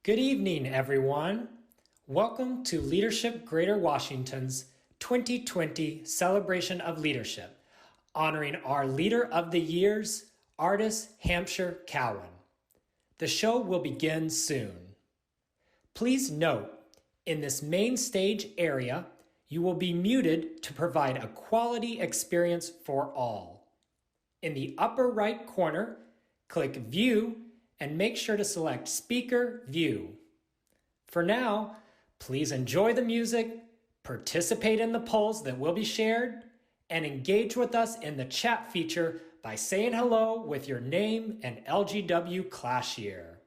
Good evening, everyone. Welcome to Leadership Greater Washington's 2020 Celebration of Leadership, honoring our Leader of the Years, Artis Hampshire-Cowan. The show will begin soon. Please note, in this main stage area, you will be muted to provide a quality experience for all. In the upper right corner, click View and make sure to select Speaker View. For now, please enjoy the music, participate in the polls that will be shared, and engage with us in the chat feature by saying hello with your name and LGW class year.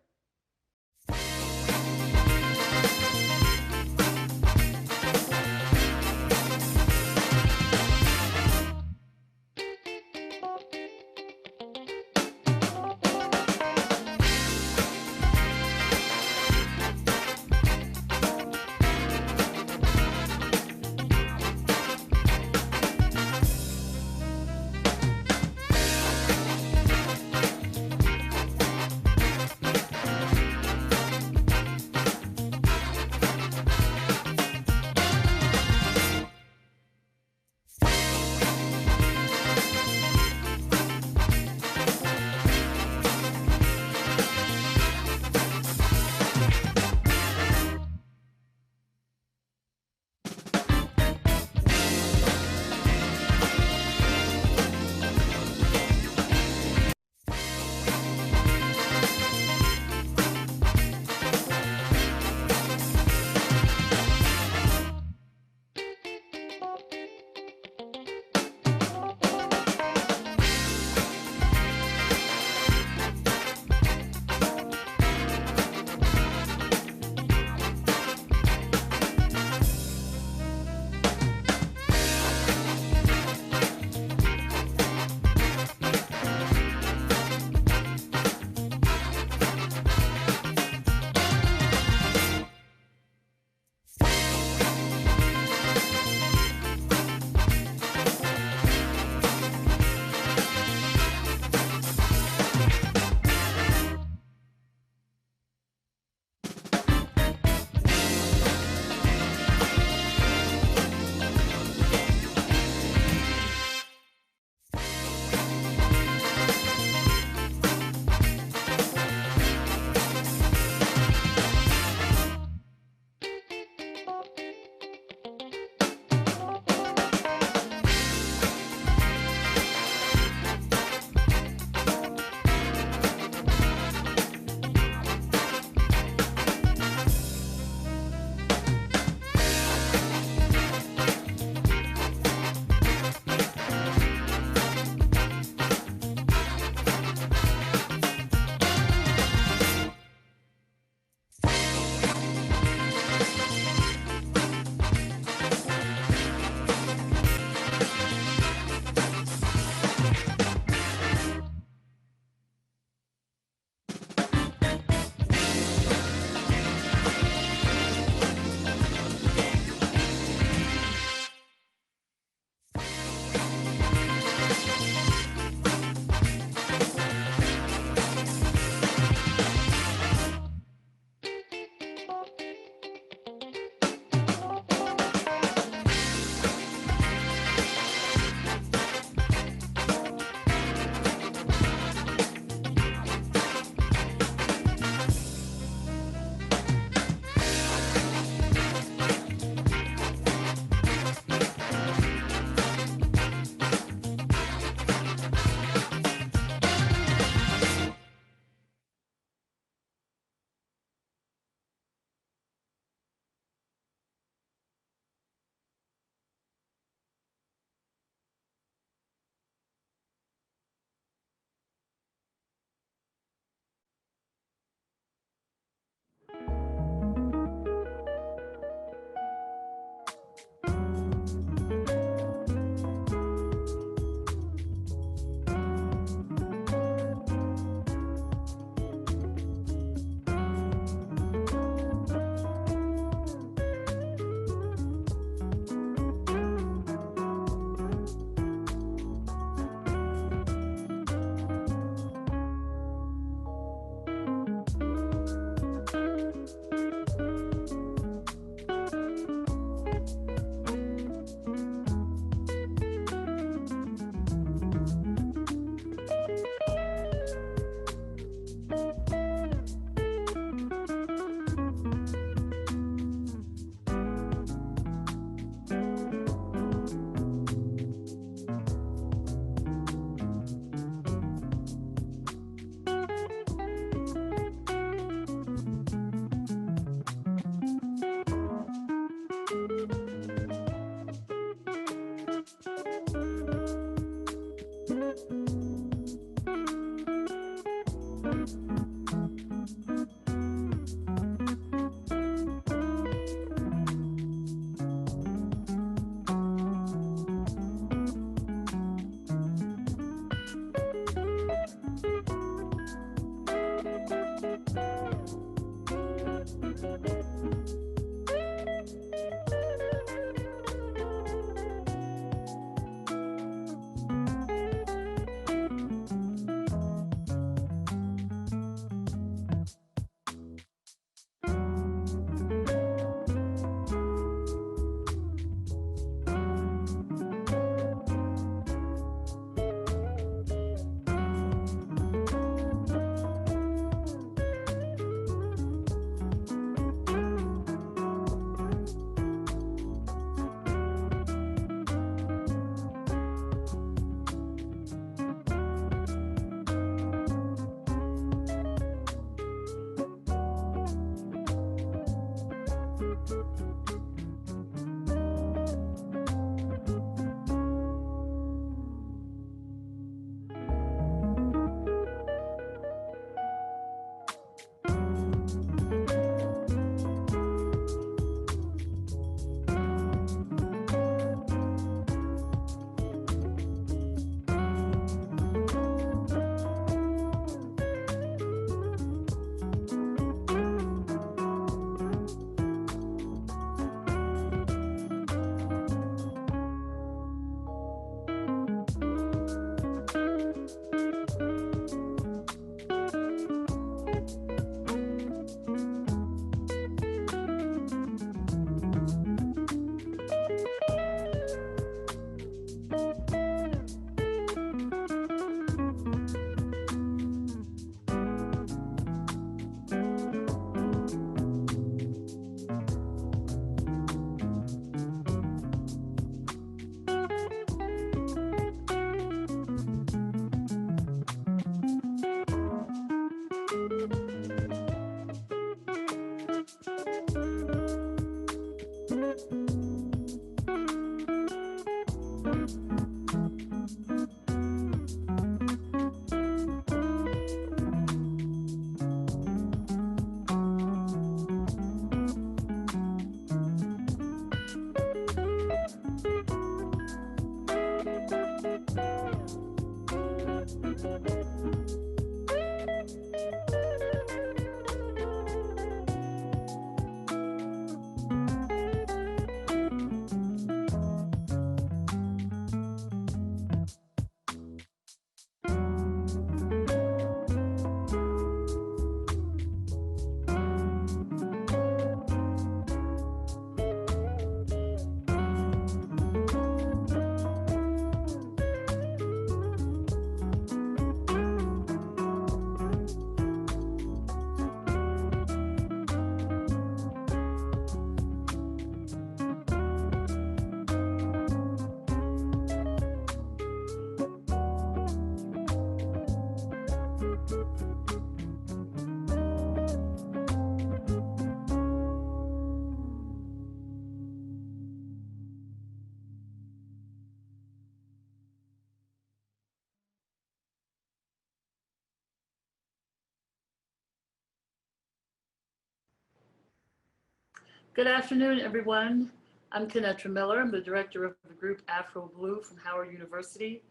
Good afternoon, everyone. I'm Connaitre Miller. I'm the director of the group AFRO Blue from Howard University.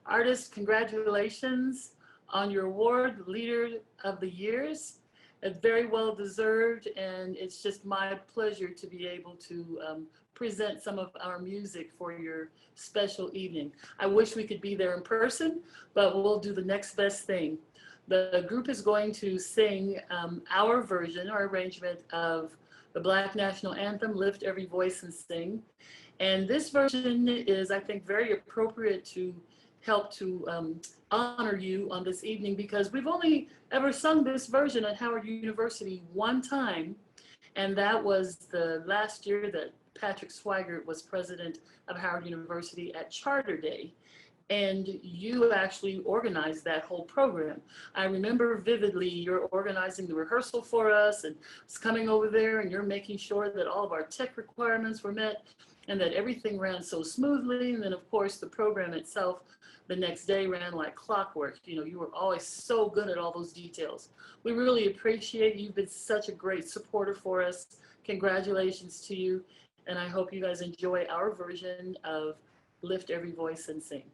Artists, congratulations on your award, Leader of the Years. It's very well deserved, and it's just my pleasure to be able to present some of our music for your special evening. I wish we could be there in person, but we'll do the next best thing. The group is going to sing our version, our arrangement of the Black National Anthem, Lift Every Voice and Sing. And this version is, I think, very appropriate to help to honor you on this evening, because we've only ever sung this version at Howard University one time, and that was the last year that Patrick Swigert was president of Howard University at Charter Day. And you actually organized that whole program. I remember vividly you're organizing the rehearsal for us and it's coming over there and you're making sure that all of our tech requirements were met and that everything ran so smoothly. And then of course the program itself the next day ran like clockwork. You know, you were always so good at all those details. We really appreciate you. You've been such a great supporter for us. Congratulations to you. And I hope you guys enjoy our version of Lift Every Voice and Sing.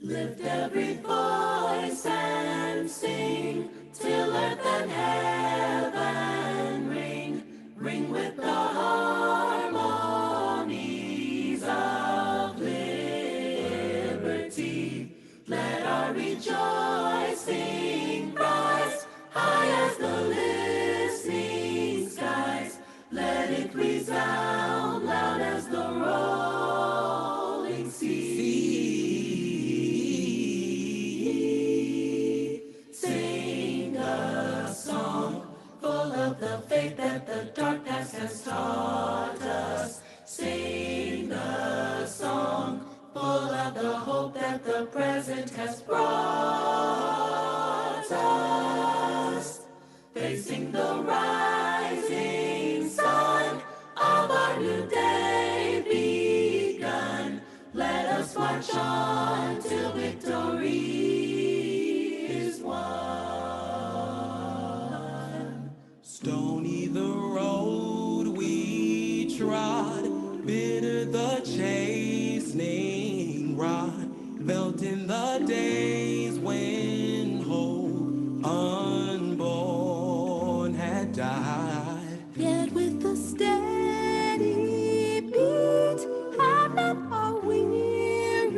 Lift every voice and sing, till earth and heaven ring, ring with the harmonies of liberty. Let our rejoicing rise, high as the listening skies. Let it resound loud as the rolling sea. The faith that the dark past has taught us. Sing the song full of the hope that the present has brought us. Facing the rising sun of our new day begun. Let us march on till victory is won. Stony the road we trod, bitter the chastening rod, felt in the days when hope unborn had died. Yet with a steady beat, have not our weary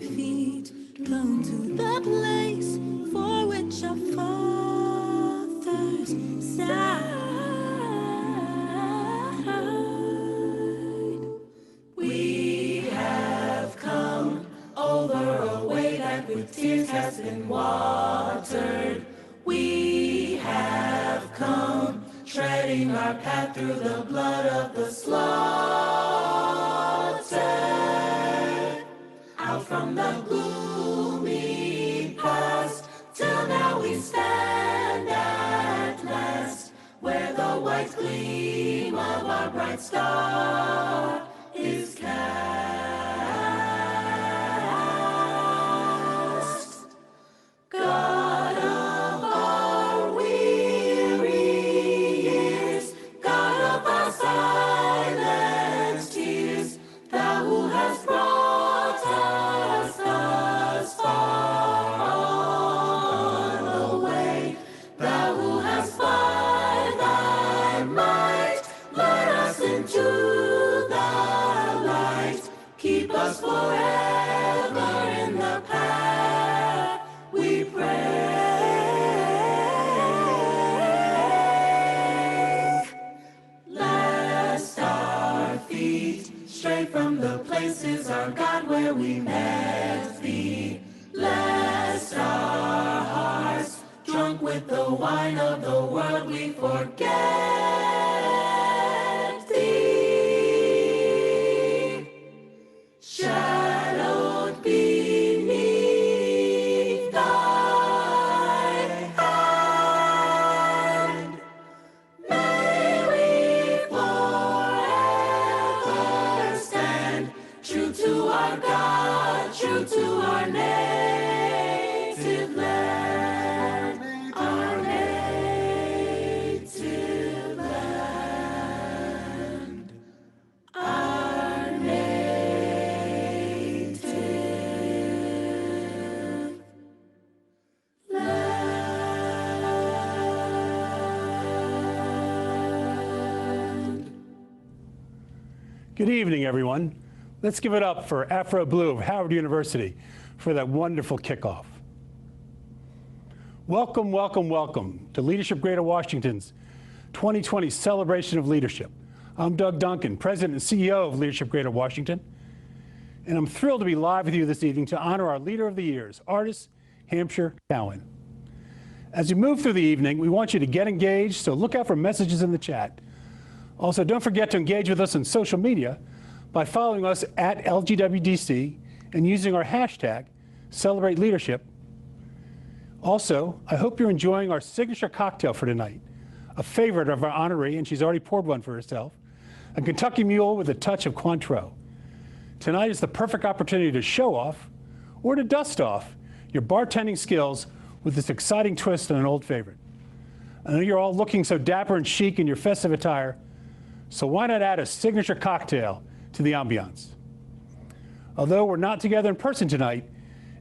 feet flown to the place for which our fathers sighed. We have come over a way that with tears has been watered. We have come treading our path through the blood of the slaughtered. Out from the gloomy past, till now we stand at last, where the white gleam of our bright star is cast. God of our weary years, God of our silent tears, thou who hast brought us thus far on the way, thou who hast by thy might led us into the light, keep us forever in the path we pray. Lest our feet stray from the places, our God, where we met thee, lest our hearts, drunk with the wine of the world, we forget thee. Shadowed beneath thy hand, may we forever stand, true to our God, true to our native land, our native land, our native land. Good evening, everyone. Let's give it up for Afro Blue of Howard University for that wonderful kickoff. Welcome, welcome, welcome to Leadership Greater Washington's 2020 Celebration of Leadership. I'm Doug Duncan, President and CEO of Leadership Greater Washington, and I'm thrilled to be live with you this evening to honor our Leader of the Years, Artis Hampshire-Cowan. As we move through the evening, we want you to get engaged, so look out for messages in the chat. Also, don't forget to engage with us on social media by following us at LGWDC and using our hashtag #CelebrateLeadership. Also, I hope you're enjoying our signature cocktail for tonight, a favorite of our honoree, and she's already poured one for herself, a Kentucky Mule with a touch of Cointreau. Tonight is the perfect opportunity to show off or to dust off your bartending skills with this exciting twist on an old favorite. I know you're all looking so dapper and chic in your festive attire, so why not add a signature cocktail to the ambiance? Although we're not together in person tonight,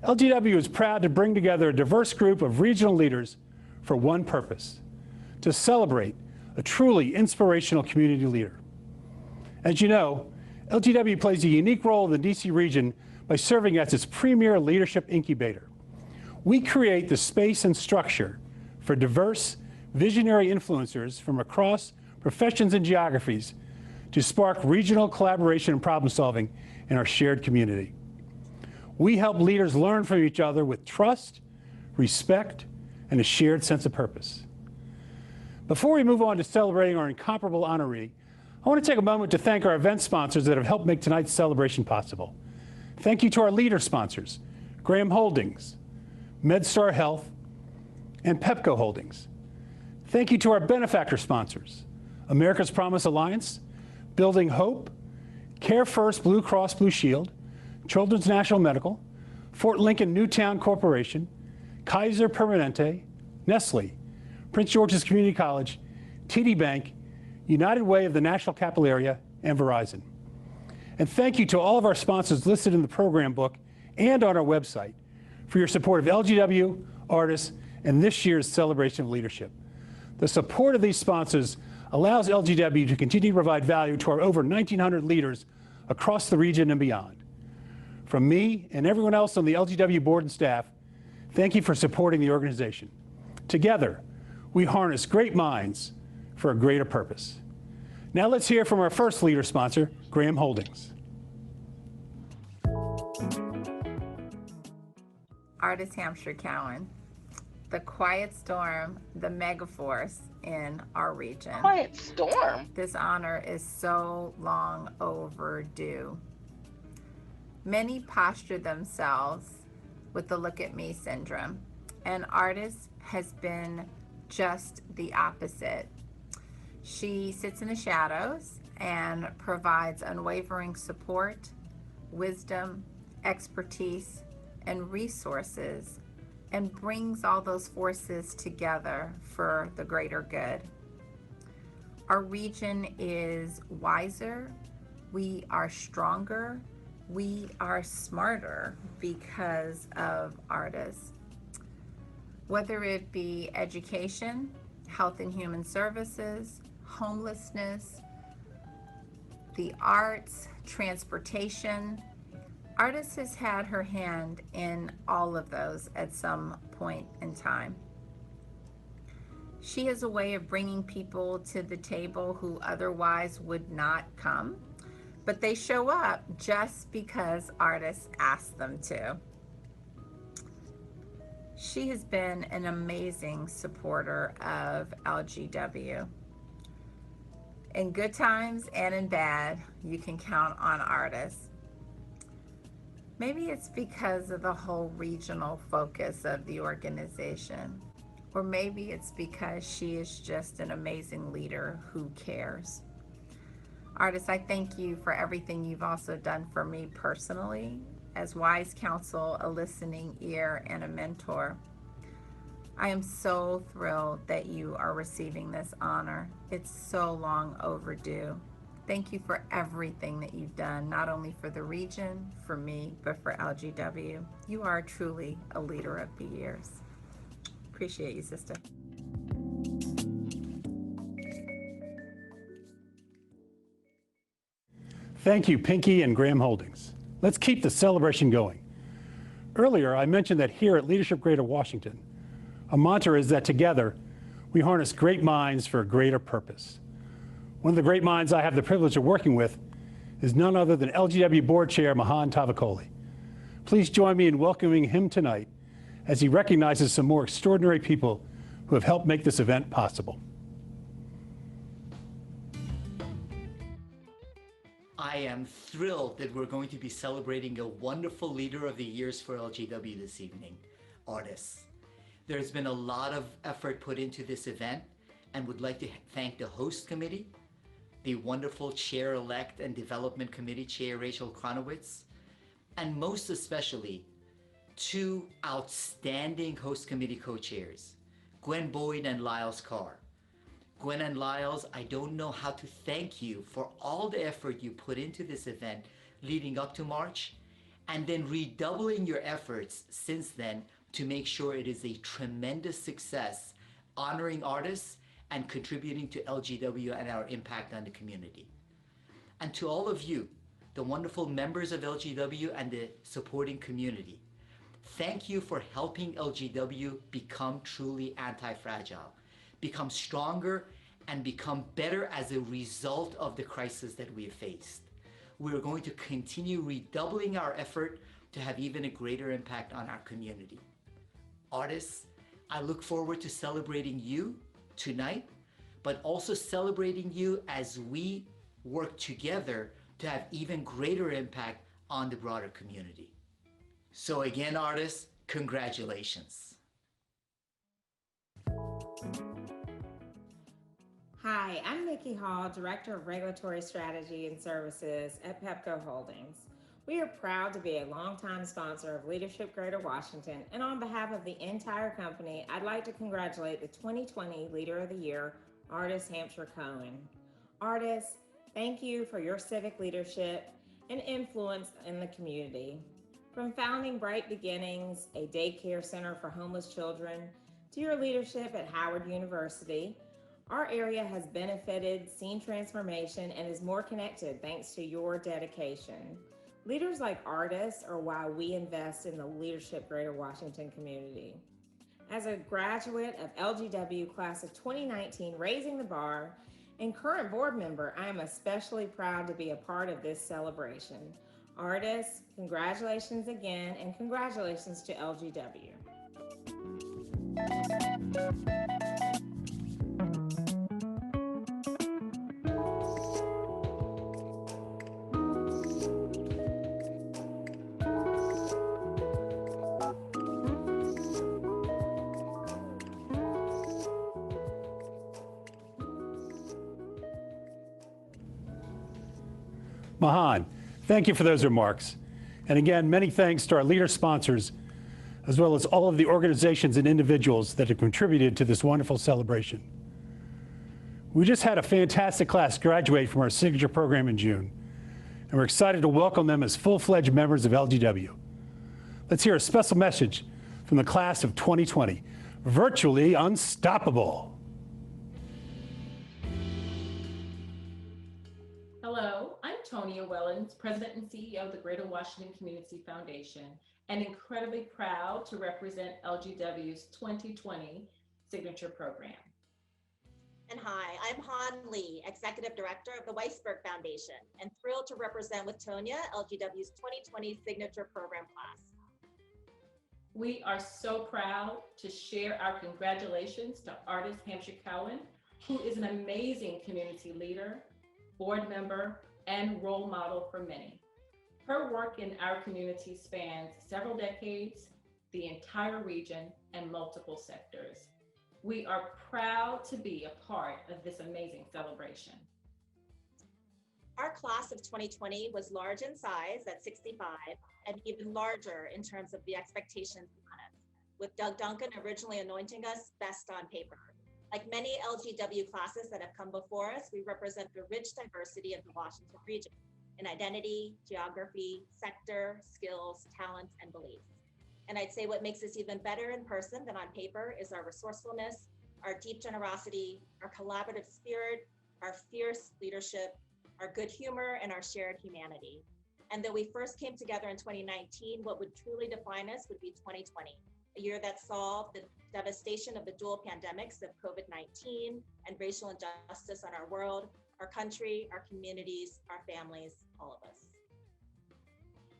LGW is proud to bring together a diverse group of regional leaders for one purpose: to celebrate a truly inspirational community leader. As you know, LGW plays a unique role in the DC region by serving as its premier leadership incubator. We create the space and structure for diverse, visionary influencers from across professions and geographies to spark regional collaboration and problem solving in our shared community. We help leaders learn from each other with trust, respect, and a shared sense of purpose. Before we move on to celebrating our incomparable honoree, I want to take a moment to thank our event sponsors that have helped make tonight's celebration possible. Thank you to our leader sponsors, Graham Holdings, MedStar Health, and PEPCO Holdings. Thank you to our benefactor sponsors, America's Promise Alliance, Building Hope, Care First Blue Cross Blue Shield, Children's National Medical, Fort Lincoln Newtown Corporation, Kaiser Permanente, Nestle, Prince George's Community College, TD Bank, United Way of the National Capital Area, and Verizon. And thank you to all of our sponsors listed in the program book and on our website for your support of LGW, Artis, and this year's Celebration of Leadership. The support of these sponsors allows LGW to continue to provide value to our over 1,900 leaders across the region and beyond. From me and everyone else on the LGW board and staff, thank you for supporting the organization. Together, we harness great minds for a greater purpose. Now let's hear from our first leader sponsor, Graham Holdings. Artis Hampshire-Cowan, the quiet storm, the megaforce in our region. Quiet storm? This honor is so long overdue. Many posture themselves with the look at me syndrome, and Artis has been just the opposite. She sits in the shadows and provides unwavering support, wisdom, expertise, and resources, and brings all those forces together for the greater good. Our region is wiser, we are stronger, we are smarter because of Artis. Whether it be education, health and human services, homelessness, the arts, transportation, Artis has had her hand in all of those at some point in time. She has a way of bringing people to the table who otherwise would not come, but they show up just because Artis asked them to. She has been an amazing supporter of LGW. In good times and in bad, you can count on Artis. Maybe it's because of the whole regional focus of the organization, or maybe it's because she is just an amazing leader who cares. Artis, I thank you for everything you've also done for me personally, as wise counsel, a listening ear, and a mentor. I am so thrilled that you are receiving this honor. It's so long overdue. Thank you for everything that you've done, not only for the region, for me, but for LGW. You are truly a leader of the years. Appreciate you, sister. Thank you, Pinky and Graham Holdings. Let's keep the celebration going. Earlier, I mentioned that here at Leadership Greater Washington, a mantra is that together, we harness great minds for a greater purpose. One of the great minds I have the privilege of working with is none other than LGW Board Chair Mahan Tavakoll. Please join me in welcoming him tonight as he recognizes some more extraordinary people who have helped make this event possible. I am thrilled that we're going to be celebrating a wonderful Leader of the Years for LGW this evening, Artis. There's been a lot of effort put into this event, and would like to thank the host committee, the wonderful Chair-elect and Development Committee Chair Rachel Kronowitz, and most especially, two outstanding host committee co-chairs, Gwen Boyd and Lyles Carr. Gwen and Lyles, I don't know how to thank you for all the effort you put into this event leading up to March, and then redoubling your efforts since then to make sure it is a tremendous success, honoring artists and contributing to LGW and our impact on the community. And to all of you, the wonderful members of LGW and the supporting community, thank you for helping LGW become truly anti-fragile, become stronger, and become better as a result of the crisis that we have faced. We're going to continue redoubling our effort to have even a greater impact on our community. Artists, I look forward to celebrating you tonight, but also celebrating you as we work together to have even greater impact on the broader community. So again, artists, congratulations. Hi, I'm Nikki Hall, Director of Regulatory Strategy and Services at PEPCO Holdings. We are proud to be a longtime sponsor of Leadership Greater Washington, and on behalf of the entire company, I'd like to congratulate the 2020 Leader of the Year, Artis Hampshire-Cowan. Artis, thank you for your civic leadership and influence in the community. From founding Bright Beginnings, a daycare center for homeless children, to your leadership at Howard University, our area has benefited, seen transformation, and is more connected thanks to your dedication. Leaders like Artis are why we invest in the Leadership Greater Washington community. As a graduate of LGW Class of 2019, Raising the Bar, and current board member, I am especially proud to be a part of this celebration. Artis, congratulations again, and congratulations to LGW. Mahan, thank you for those remarks. And again, many thanks to our leader sponsors, as well as all of the organizations and individuals that have contributed to this wonderful celebration. We just had a fantastic class graduate from our signature program in June, and we're excited to welcome them as full-fledged members of LGW. Let's hear a special message from the class of 2020, Virtually Unstoppable. Hello, I'm Tonya Wellens, President and CEO of the Greater Washington Community Foundation, and incredibly proud to represent LGW's 2020 signature program. And hi, I'm Han Lee, Executive Director of the Weisberg Foundation, and thrilled to represent with Tonya LGW's 2020 signature program class. We are so proud to share our congratulations to Artis Hampshire-Cowan, who is an amazing community leader, board member, and role model for many. Her work in our community spans several decades, the entire region, and multiple sectors. We are proud to be a part of this amazing celebration. Our class of 2020 was large in size at 65 and even larger in terms of the expectations on us, with Doug Duncan originally anointing us best on paper. Like many LGW classes that have come before us, we represent the rich diversity of the Washington region in identity, geography, sector, skills, talents, and beliefs. And I'd say what makes us even better in person than on paper is our resourcefulness, our deep generosity, our collaborative spirit, our fierce leadership, our good humor, and our shared humanity. And though we first came together in 2019, what would truly define us would be 2020, a year that saw the devastation of the dual pandemics of COVID-19 and racial injustice on our world, our country, our communities, our families, all of us.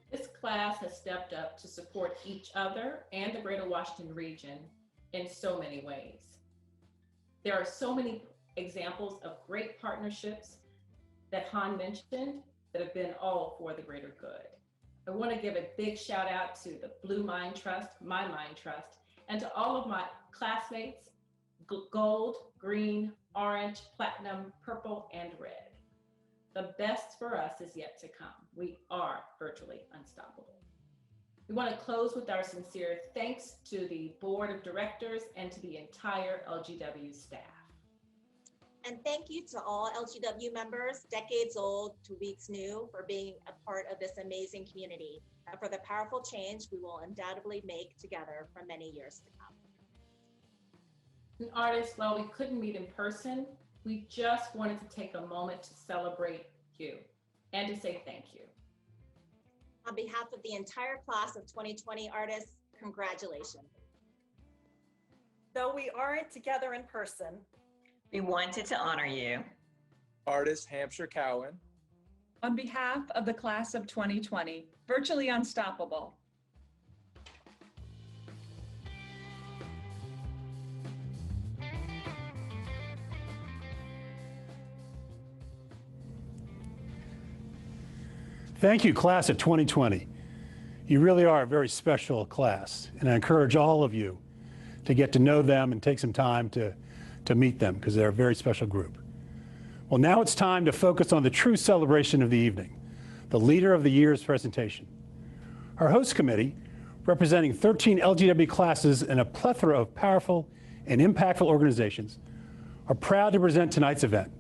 This class has stepped up to support each other and the Greater Washington region in so many ways. There are so many examples of great partnerships that Han mentioned that have been all for the greater good. I want to give a big shout out to the Blue Mind Trust, My Mind Trust, and to all of my classmates, gold, green, orange, platinum, purple, and red. The best for us is yet to come. We are virtually unstoppable. We want to close with our sincere thanks to the board of directors and to the entire LGW staff. And thank you to all LGW members, decades old to weeks new, for being a part of this amazing community and for the powerful change we will undoubtedly make together for many years to come. And artists, while we couldn't meet in person, we just wanted to take a moment to celebrate you and to say thank you. On behalf of the entire class of 2020 artists, congratulations. Though we aren't together in person, we wanted to honor you. Artis Hampshire-Cowan. On behalf of the class of 2020, Virtually Unstoppable. Thank you, class of 2020. You really are a very special class, and I encourage all of you to get to know them and take some time to meet them, because they're a very special group. Well, now it's time to focus on the true celebration of the evening, the Leader of the Year's presentation. Our host committee, representing 13 LGW classes and a plethora of powerful and impactful organizations, are proud to present tonight's event.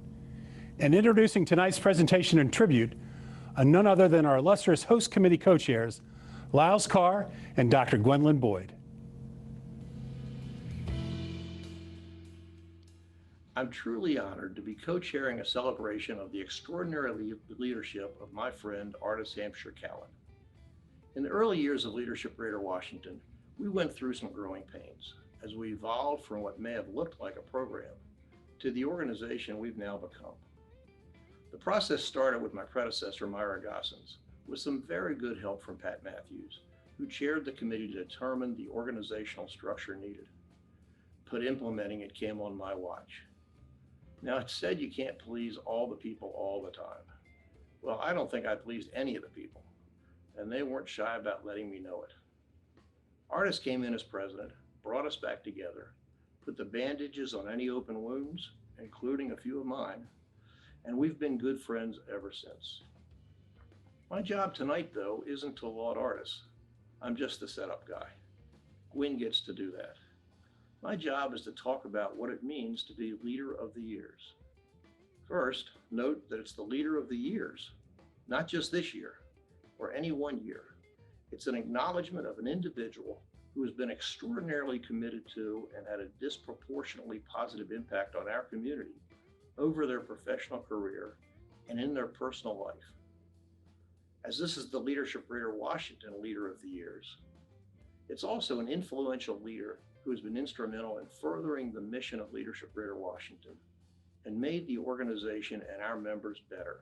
And introducing tonight's presentation and tribute are none other than our illustrious host committee co-chairs, Lyles Carr and Dr. Gwendolyn Boyd. I'm truly honored to be co-chairing a celebration of the extraordinary leadership of my friend Artis Hampshire-Cowan. In the early years of leadership Greater Washington, we went through some growing pains as we evolved from what may have looked like a program to the organization we've now become. The process started with my predecessor, Myra Gossens, with some very good help from Pat Matthews, who chaired the committee to determine the organizational structure needed. But implementing it came on my watch. Now, it's said you can't please all the people all the time. Well, I don't think I pleased any of the people, and they weren't shy about letting me know it. Artis came in as president, brought us back together, put the bandages on any open wounds, including a few of mine, and we've been good friends ever since. My job tonight, though, isn't to laud Artis. I'm just the setup guy. Gwen gets to do that. My job is to talk about what it means to be Leader of the Years. First, note that it's the Leader of the Years, not just this year or any one year. It's an acknowledgement of an individual who has been extraordinarily committed to and had a disproportionately positive impact on our community over their professional career and in their personal life. As this is the Leadership Greater Washington Leader of the Years, it's also an influential leader who has been instrumental in furthering the mission of Leadership Greater Washington and made the organization and our members better.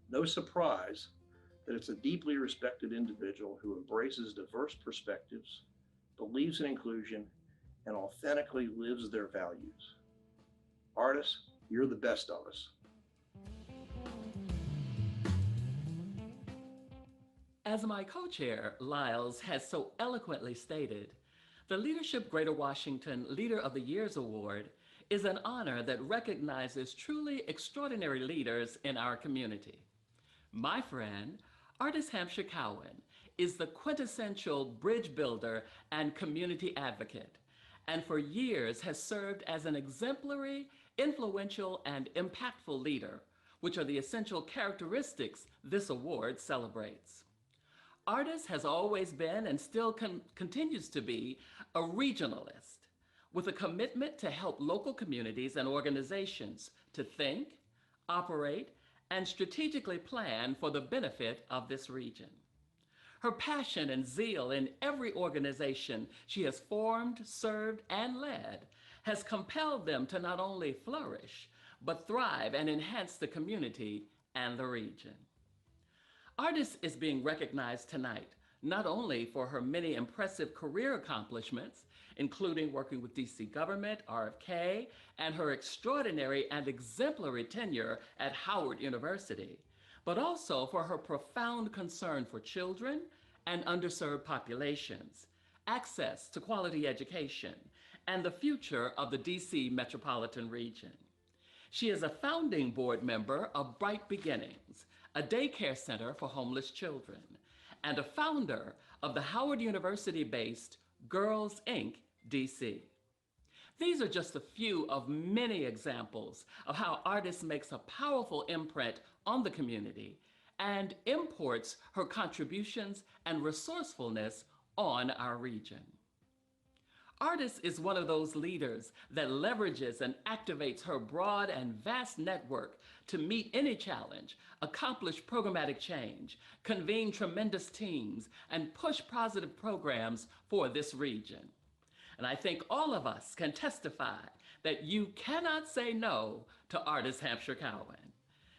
No surprise that it's a deeply respected individual who embraces diverse perspectives, believes in inclusion, and authentically lives their values. Artis, you're the best of us. As my co-chair, Lyles, has so eloquently stated, the Leadership Greater Washington Leader of the Years Award is an honor that recognizes truly extraordinary leaders in our community. My friend, Artis Hampshire-Cowan, is the quintessential bridge builder and community advocate, and for years has served as an exemplary, influential, and impactful leader, which are the essential characteristics this award celebrates. Artis has always been and still continues to be a regionalist with a commitment to help local communities and organizations to think, operate, and strategically plan for the benefit of this region. Her passion and zeal in every organization she has formed, served, and led has compelled them to not only flourish, but thrive and enhance the community and the region. Artis is being recognized tonight, not only for her many impressive career accomplishments, including working with DC government, RFK, and her extraordinary and exemplary tenure at Howard University, but also for her profound concern for children and underserved populations, access to quality education, and the future of the DC metropolitan region. She is a founding board member of Bright Beginnings, a daycare center for homeless children, and a founder of the Howard University-based Girls Inc. DC. These are just a few of many examples of how Artis makes a powerful imprint on the community and imports her contributions and resourcefulness on our region. Artis is one of those leaders that leverages and activates her broad and vast network to meet any challenge, accomplish programmatic change, convene tremendous teams, and push positive programs for this region. And I think all of us can testify that you cannot say no to Artis Hampshire-Cowan.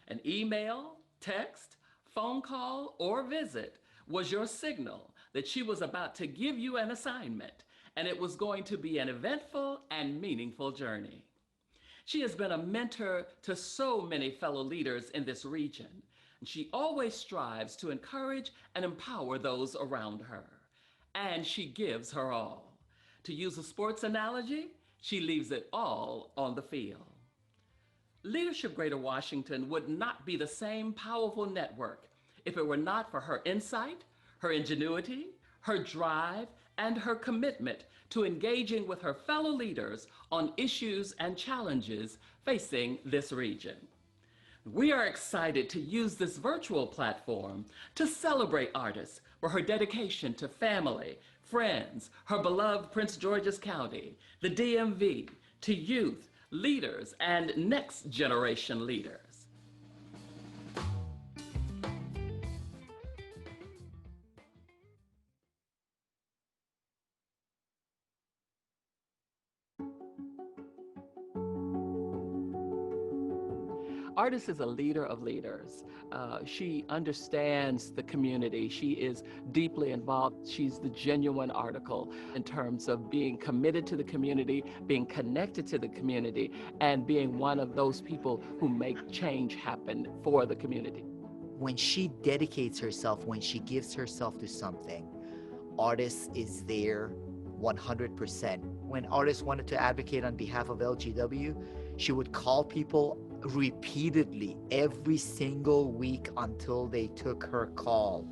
An email, text, phone call, or visit was your signal that she was about to give you an assignment, and it was going to be an eventful and meaningful journey. She has been a mentor to so many fellow leaders in this region, and she always strives to encourage and empower those around her. And she gives her all. To use a sports analogy, she leaves it all on the field. Leadership Greater Washington would not be the same powerful network if it were not for her insight, her ingenuity, her drive, and her commitment to engaging with her fellow leaders on issues and challenges facing this region. We are excited to use this virtual platform to celebrate Artis for her dedication to family, friends, her beloved Prince George's County, the DMV, to youth, leaders, and next generation leaders. Artis is a leader of leaders. She understands the community. She is deeply involved. She's the genuine article in terms of being committed to the community, being connected to the community, and being one of those people who make change happen for the community. When she dedicates herself, when she gives herself to something, Artis is there 100%. When Artis wanted to advocate on behalf of LGW, She would call people repeatedly every single week until they took her call.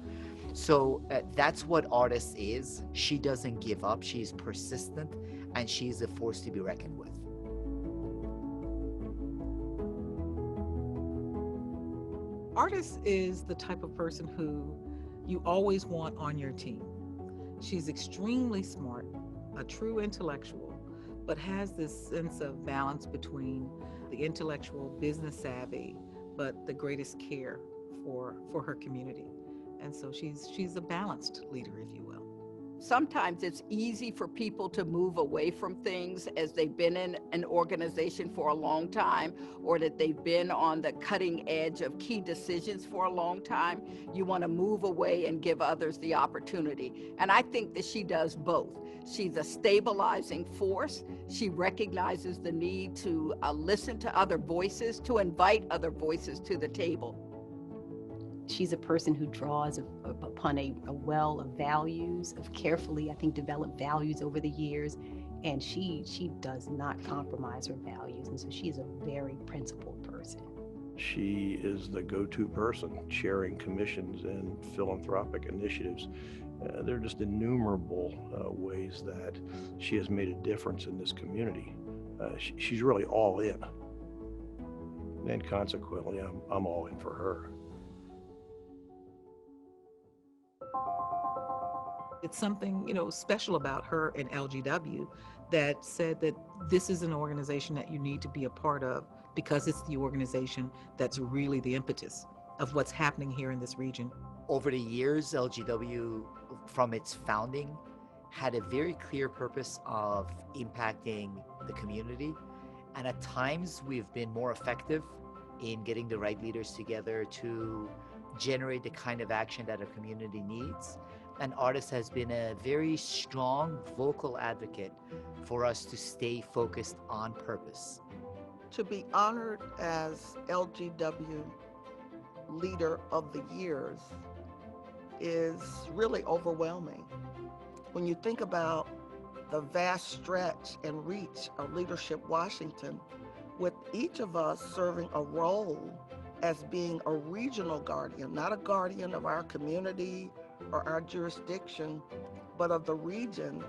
So that's what Artis is. She doesn't give up. She's persistent, and she's a force to be reckoned with. Artis is the type of person who you always want on your team. She's extremely smart, a true intellectual, but has this sense of balance between the intellectual, business savvy, but the greatest care for her community. And so she's a balanced leader, if you will. Sometimes it's easy for people to move away from things as they've been in an organization for a long time, or that they've been on the cutting edge of key decisions for a long time. You want to move away and give others the opportunity. And I think that she does both. She's a stabilizing force. She recognizes the need to listen to other voices, to invite other voices to the table. She's a person who draws upon a well of values, of carefully, I think, developed values over the years, and she does not compromise her values, and so she's a very principled person. She is the go-to person chairing commissions and philanthropic initiatives. There are just innumerable ways that she has made a difference in this community. She's really all in, and consequently, I'm all in for her. It's something, special about her and LGW that said that this is an organization that you need to be a part of, because it's the organization that's really the impetus of what's happening here in this region. Over the years, LGW, from its founding, had a very clear purpose of impacting the community. And at times, we've been more effective in getting the right leaders together to generate the kind of action that our community needs. And Artis has been a very strong vocal advocate for us to stay focused on purpose. To be honored as LGW Leader of the Years is really overwhelming. When you think about the vast stretch and reach of Leadership Washington, with each of us serving a role as being a regional guardian, not a guardian of our community or our jurisdiction, but of the region,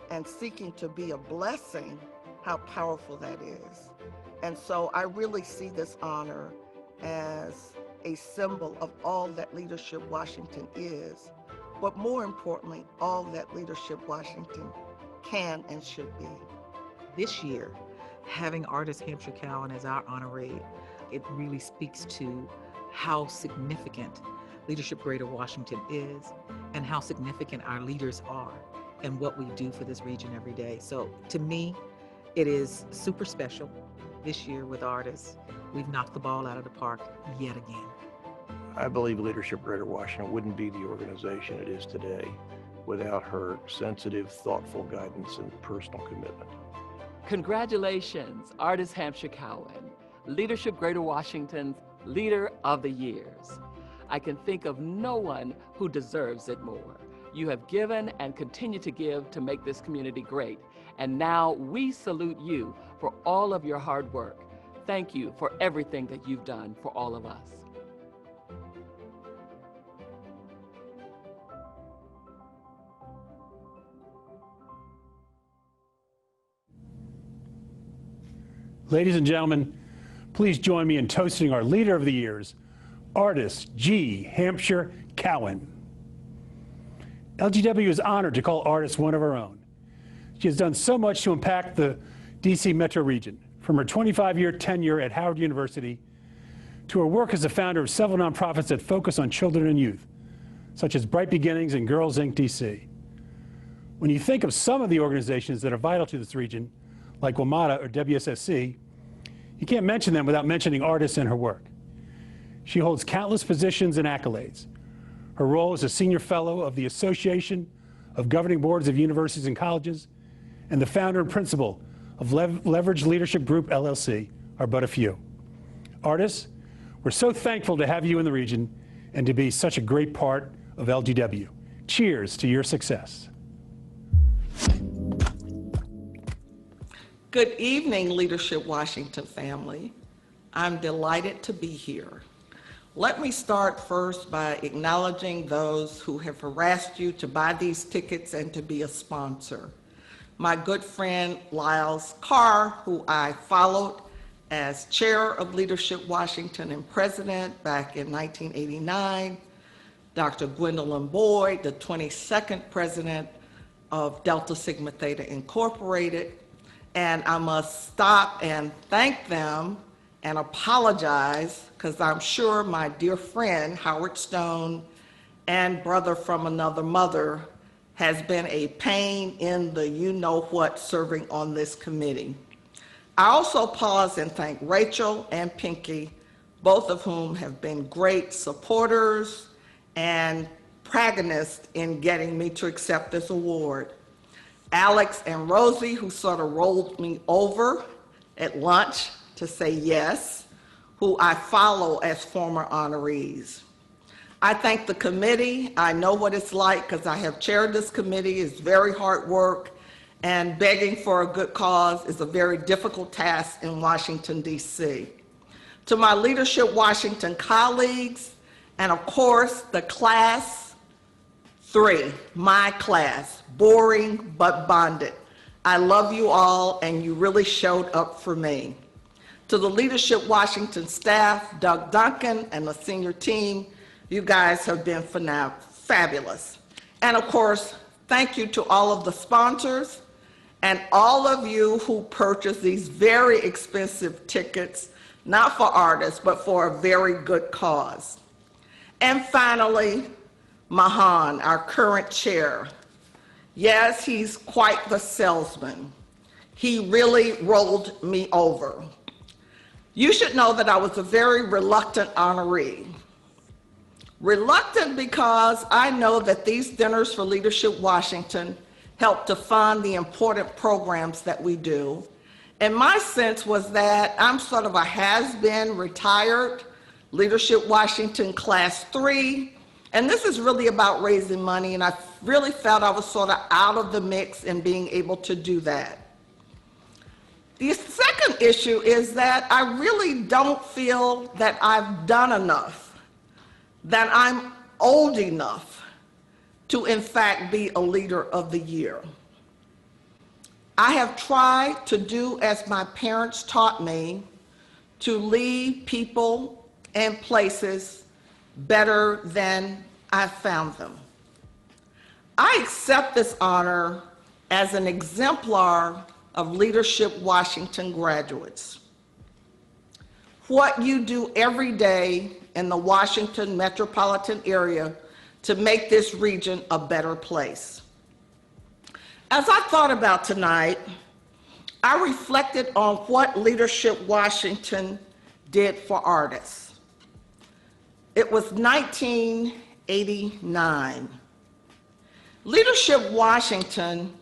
and seeking to be a blessing, how powerful that is. And so I really see this honor as a symbol of all that Leadership Washington is, but more importantly, all that Leadership Washington can and should be. This year, having Artis Hampshire-Cowan as our honoree, it really speaks to how significant Leadership Greater Washington is, and how significant our leaders are, and what we do for this region every day. So to me, it is super special. This year with Artis, we've knocked the ball out of the park yet again. I believe Leadership Greater Washington wouldn't be the organization it is today without her sensitive, thoughtful guidance and personal commitment. Congratulations, Artis Hampshire-Cowan, Leadership Greater Washington's Leader of the Years. I can think of no one who deserves it more. You have given and continue to give to make this community great. And now we salute you for all of your hard work. Thank you for everything that you've done for all of us. Ladies and gentlemen, please join me in toasting our Leader of the Years, Artis G. Hampshire-Cowan. LGW is honored to call Artis one of our own. She has done so much to impact the DC metro region, from her 25-year tenure at Howard University to her work as the founder of several nonprofits that focus on children and youth, such as Bright Beginnings and Girls Inc. DC. When you think of some of the organizations that are vital to this region, like WMATA or WSSC, you can't mention them without mentioning Artis and her work. She holds countless positions and accolades. Her role as a senior fellow of the Association of Governing Boards of Universities and Colleges and the founder and principal of Leverage Leadership Group, LLC, are but a few. Artis, we're so thankful to have you in the region and to be such a great part of LGW. Cheers to your success. Good evening, Leadership Washington family. I'm delighted to be here. Let me start first by acknowledging those who have harassed you to buy these tickets and to be a sponsor. My good friend Lyles Carr, who I followed as chair of Leadership Washington and president back in 1989, Dr. Gwendolyn Boyd, the 22nd president of Delta Sigma Theta Incorporated, and I must stop and thank them and apologize because I'm sure my dear friend Howard Stone and brother from another mother has been a pain in the you-know-what serving on this committee. I also pause and thank Rachel and Pinky, both of whom have been great supporters and protagonists in getting me to accept this award. Alex and Rosie, who sort of rolled me over at lunch to say yes, who I follow as former honorees. I thank the committee. I know what it's like because I have chaired this committee. It's very hard work, and begging for a good cause is a very difficult task in Washington, D.C. To my Leadership Washington colleagues, and of course, the class 3, my class, boring but bonded. I love you all, and you really showed up for me. To the Leadership Washington staff, Doug Duncan and the senior team, you guys have been fabulous. And of course, thank you to all of the sponsors and all of you who purchased these very expensive tickets, not for artists, but for a very good cause. And finally, Mahan, our current chair. Yes, he's quite the salesman. He really rolled me over. You should know that I was a very reluctant honoree. Reluctant because I know that these Dinners for Leadership Washington help to fund the important programs that we do. And my sense was that I'm sort of a has-been, retired Leadership Washington Class 3, and this is really about raising money, and I really felt I was sort of out of the mix in being able to do that. The second issue is that I really don't feel that I've done enough, that I'm old enough to in fact be a leader of the year. I have tried to do as my parents taught me, to lead people and places better than I found them. I accept this honor as an exemplar of Leadership Washington graduates. What you do every day in the Washington metropolitan area to make this region a better place. As I thought about tonight, I reflected on what Leadership Washington did for artists. It was 1989. Leadership Washington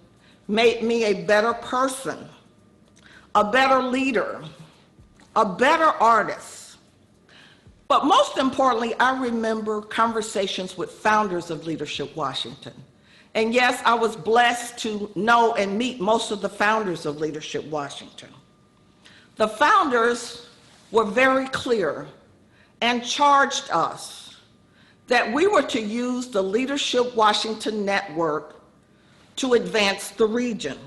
made me a better person, a better leader, a better artist. But most importantly, I remember conversations with founders of Leadership Washington. And yes, I was blessed to know and meet most of the founders of Leadership Washington. The founders were very clear and charged us that we were to use the Leadership Washington network to advance the region.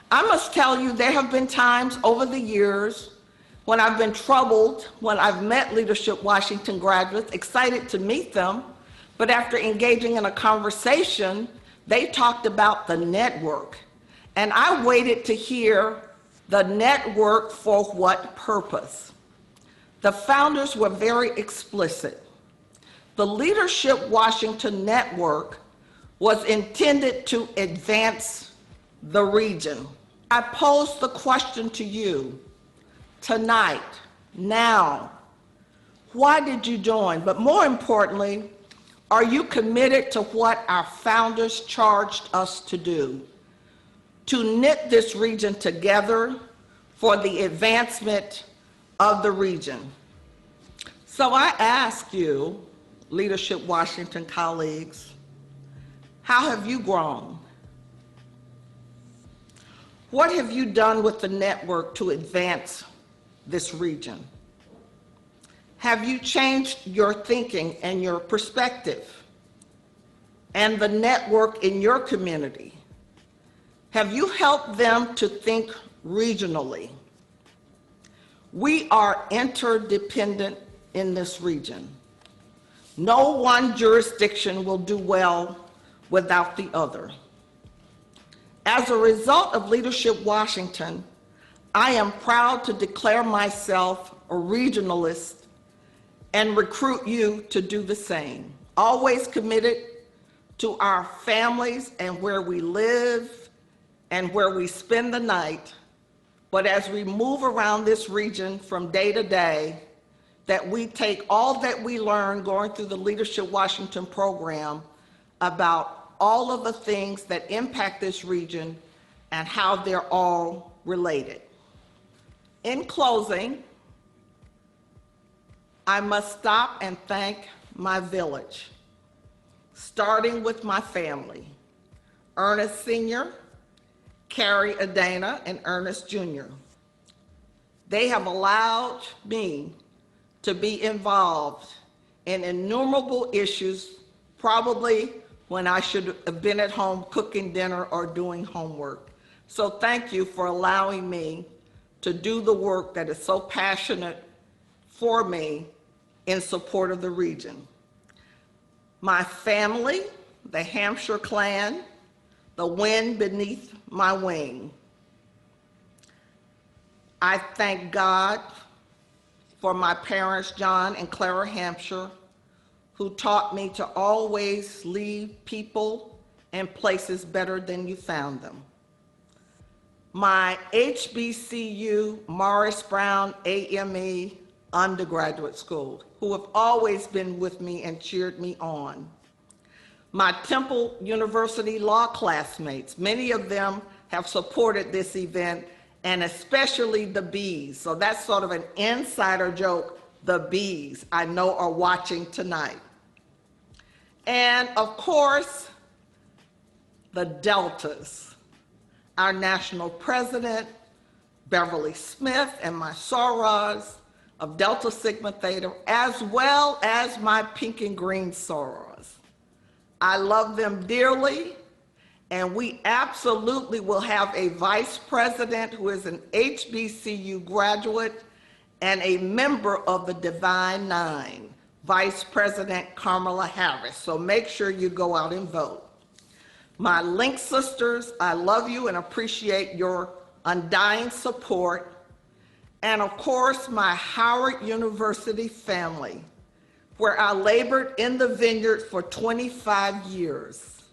I must tell you, there have been times over the years when I've been troubled, when I've met Leadership Washington graduates, excited to meet them, but after engaging in a conversation, they talked about the network. And I waited to hear the network for what purpose. The founders were very explicit. The Leadership Washington network was intended to advance the region. I pose the question to you tonight, now, why did you join? But more importantly, are you committed to what our founders charged us to do? To knit this region together for the advancement of the region. So I ask you, Leadership Washington colleagues, how have you grown? What have you done with the network to advance this region? Have you changed your thinking and your perspective and the network in your community? Have you helped them to think regionally? We are interdependent in this region. No one jurisdiction will do well without the other. As a result of Leadership Washington, I am proud to declare myself a regionalist and recruit you to do the same. Always committed to our families and where we live and where we spend the night. But as we move around this region from day to day, that we take all that we learn going through the Leadership Washington program about all of the things that impact this region and how they're all related. In closing, I must stop and thank my village, starting with my family, Ernest Sr., Carrie Adana, and Ernest Jr. They have allowed me to be involved in innumerable issues, probably when I should have been at home cooking dinner or doing homework. So thank you for allowing me to do the work that is so passionate for me in support of the region. My family, the Hampshire clan, the wind beneath my wing. I thank God for my parents, John and Clara Hampshire, who taught me to always leave people and places better than you found them. My HBCU Morris Brown AME undergraduate school, who have always been with me and cheered me on. My Temple University law classmates, many of them have supported this event, and especially the bees. So that's sort of an insider joke. The bees I know are watching tonight. And of course, the Deltas, our national president, Beverly Smith, and my sorors of Delta Sigma Theta, as well as my pink and green sorors. I love them dearly, and we absolutely will have a vice president who is an HBCU graduate and a member of the Divine Nine, Vice President Kamala Harris. So make sure you go out and vote. My Link sisters, I love you and appreciate your undying support. And of course, my Howard University family, where I labored in the vineyard for 25 years.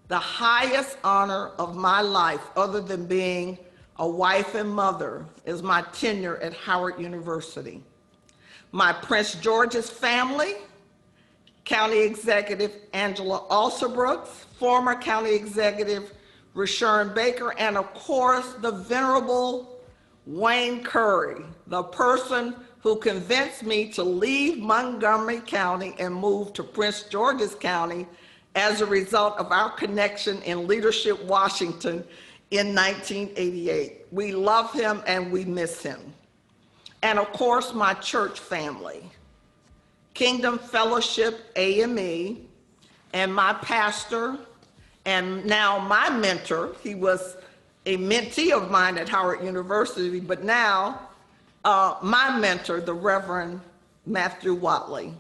The highest honor of my life, other than being a wife and mother, is my tenure at Howard University. My Prince George's family, County Executive Angela Alsobrooks, former County Executive Rashawn Baker, and of course, the venerable Wayne Curry, the person who convinced me to leave Montgomery County and move to Prince George's County as a result of our connection in Leadership Washington in 1988. We love him and we miss him. And of course, my church family, Kingdom Fellowship AME, and my pastor, and now my mentor. He was a mentee of mine at Howard University, but now my mentor, the Reverend Matthew Watley.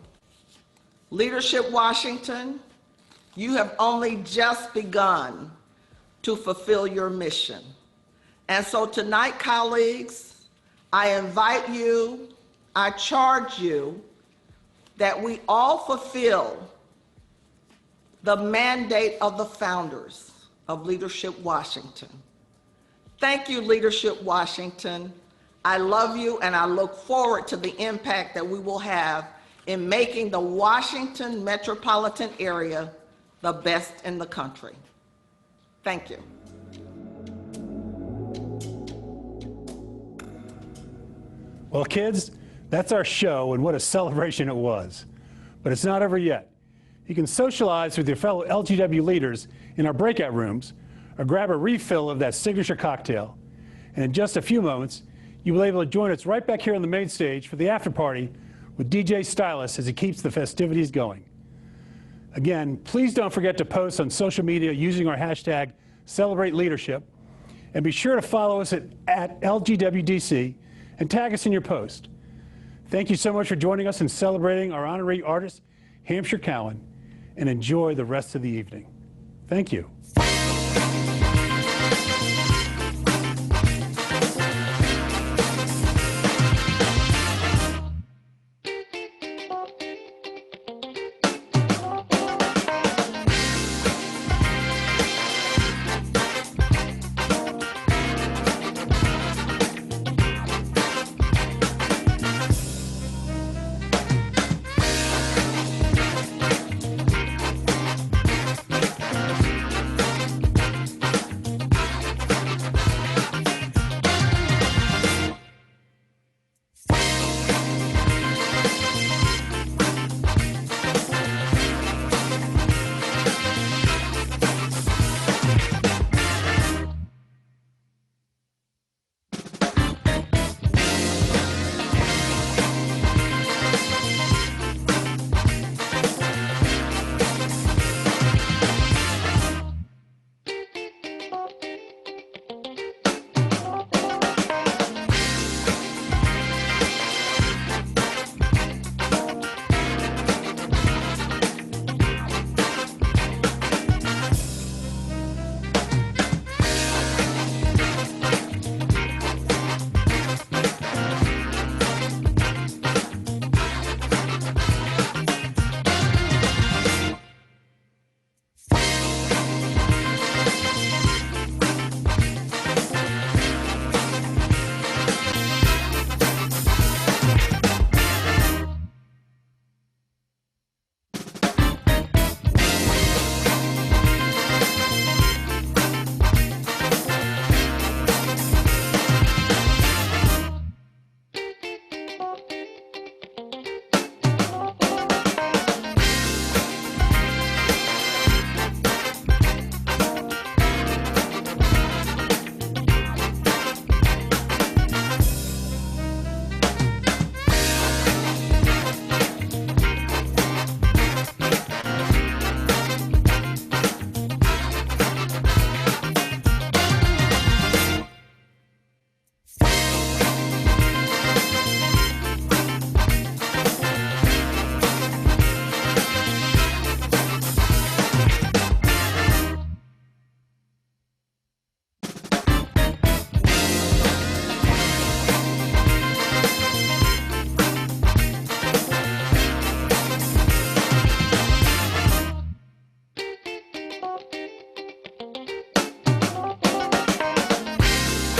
Leadership Washington, you have only just begun to fulfill your mission. And so tonight, colleagues, I invite you, I charge you that we all fulfill the mandate of the founders of Leadership Washington. Thank you, Leadership Washington. I love you, and I look forward to the impact that we will have in making the Washington metropolitan area the best in the country. Thank you. Well, kids, that's our show, and what a celebration it was. But it's not over yet. You can socialize with your fellow LGW leaders in our breakout rooms or grab a refill of that signature cocktail. And in just a few moments, you'll be able to join us right back here on the main stage for the after party with DJ Stylus as he keeps the festivities going. Again, please don't forget to post on social media using our hashtag #CelebrateLeadership, and be sure to follow us at LGWDC and tag us in your post. Thank you so much for joining us in celebrating our honoree artist, Hampshire-Cowan, and enjoy the rest of the evening. Thank you.